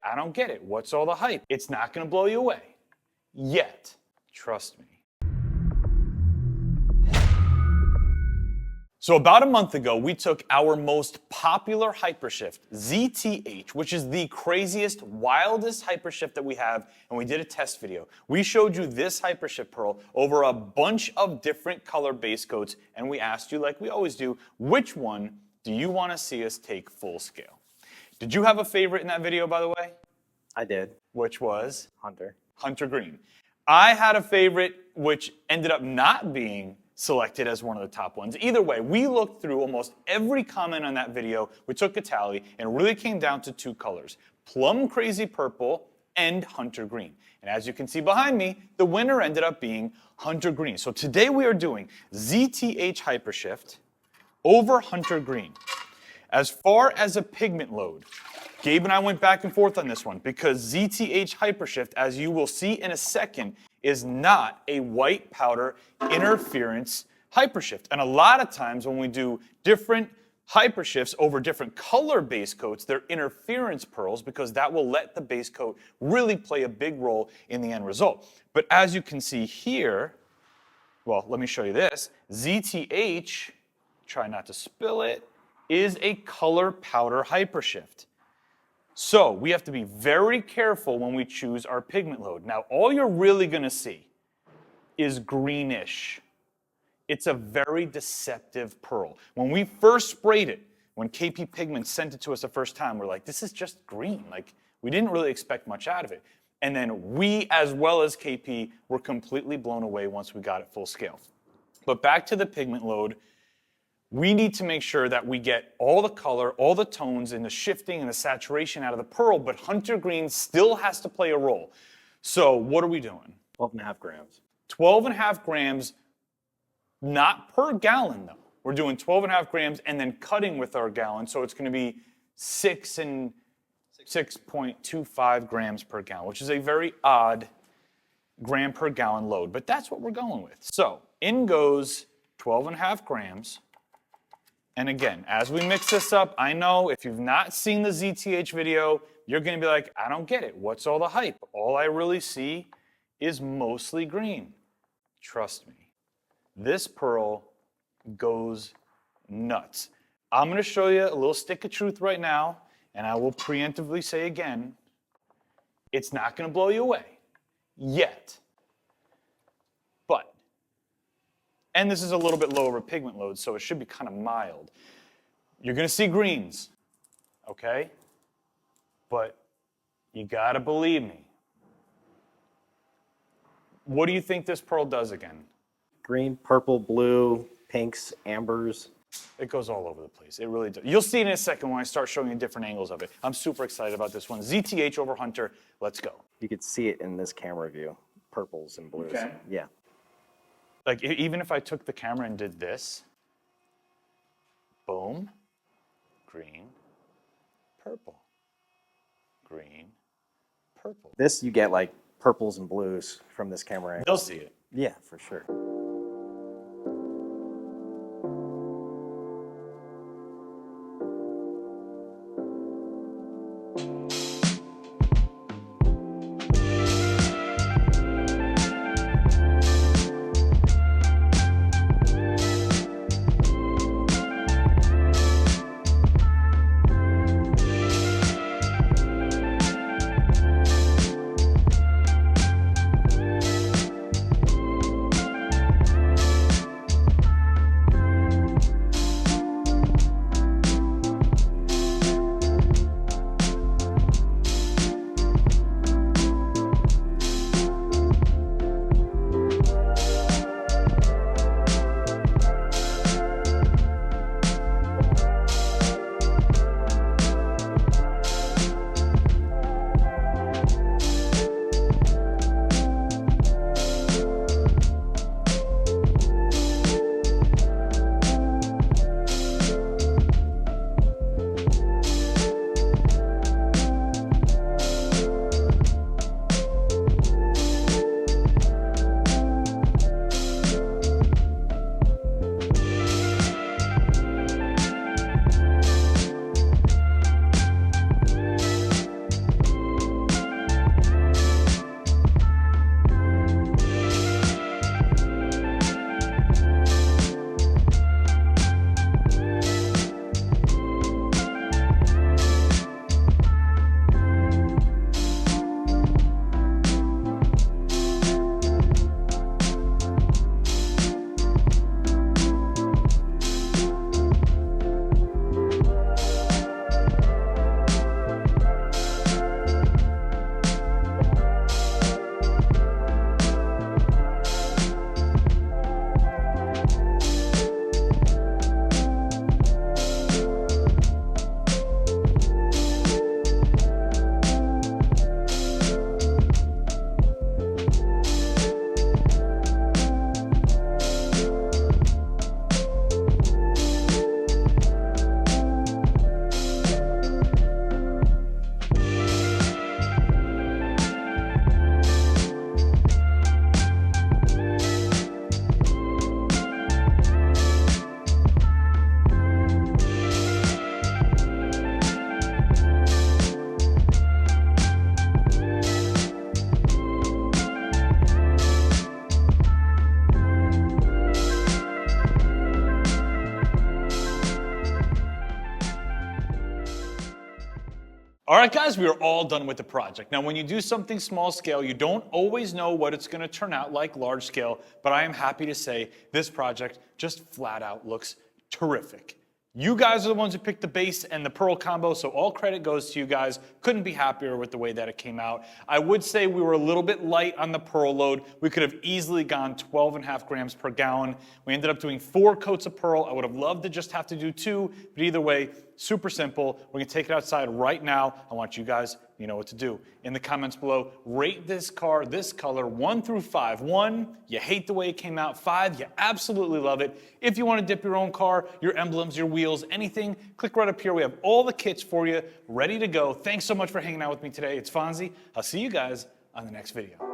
I don't get it. What's all the hype? It's not gonna blow you away. Yet. Trust me. So about a month ago, we took our most popular HyperShift, ZTH, which is the craziest, wildest HyperShift that we have, and we did a test video. We showed you this HyperShift pearl over a bunch of different color base coats, and we asked you, like we always do, which one do you want to see us take full scale? Did you have a favorite in that video, by the way? I did. Which was? Hunter. Hunter Green. I had a favorite which ended up not being selected as one of the top ones. Either way, we looked through almost every comment on that video, we took a tally, and it really came down to two colors, Plum Crazy Purple and Hunter Green. And as you can see behind me, the winner ended up being Hunter Green. So today we are doing ZTH HyperShift over Hunter Green. As far as a pigment load, Gabe and I went back and forth on this one because ZTH HyperShift, as you will see in a second, is not a white powder interference HyperShift. And a lot of times when we do different HyperShifts over different color base coats, they're interference pearls because that will let the base coat really play a big role in the end result. But as you can see here, well, let me show you this. ZTH, try not to spill it, is a color powder HyperShift. So we have to be very careful when we choose our pigment load. Now, all you're really going to see is greenish. It's a very deceptive pearl. When we first sprayed it, when KP Pigment sent it to us the first time, we're like, this is just green. Like, we didn't really expect much out of it. And then we, as well as KP, were completely blown away once we got it full scale. But back to the pigment load, we need to make sure that we get all the color, all the tones, and the shifting and the saturation out of the pearl, but Hunter Green still has to play a role. So what are we doing? 12.5 grams. 12.5 grams, not per gallon though. We're doing 12.5 grams and then cutting with our gallon, so it's gonna be 6.25 grams per gallon, which is a very odd gram per gallon load, but that's what we're going with. So in goes 12.5 grams. And again, as we mix this up, I know if you've not seen the ZTH video, you're gonna be like, I don't get it. What's all the hype? All I really see is mostly green. Trust me, this pearl goes nuts. I'm gonna show you a little stick of truth right now, and I will preemptively say again, it's not gonna blow you away, yet. But, and this is a little bit lower pigment load, so it should be kind of mild. You're gonna see greens, okay? But you gotta believe me. What do you think this pearl does again? Green, purple, blue, pinks, ambers. It goes all over the place. It really does. You'll see it in a second when I start showing you different angles of it. I'm super excited about this one. ZTH over Hunter, let's go. You could see it in this camera view. Purples and blues. Okay. Yeah. Like, even if I took the camera and did this, boom, green, purple, green, purple. This, you get like purples and blues from this camera angle. They'll see it. Yeah, for sure. All right, guys, we are all done with the project. Now, when you do something small scale, you don't always know what it's going to turn out like large scale, but I am happy to say this project just flat out looks terrific. You guys are the ones who picked the base and the pearl combo, so all credit goes to you guys. Couldn't be happier with the way that it came out. I would say we were a little bit light on the pearl load. We could have easily gone 12.5 grams per gallon. We ended up doing 4 coats of pearl. I would have loved to just have to do 2, but either way, super simple. We're gonna take it outside right now. I want you guys, you know what to do. In the comments below, rate this car, this color, 1 through 5. 1, you hate the way it came out. 5, you absolutely love it. If you wanna dip your own car, your emblems, your wheels, anything, click right up here. We have all the kits for you, ready to go. Thanks so much for hanging out with me today. It's Fonzie. I'll see you guys on the next video.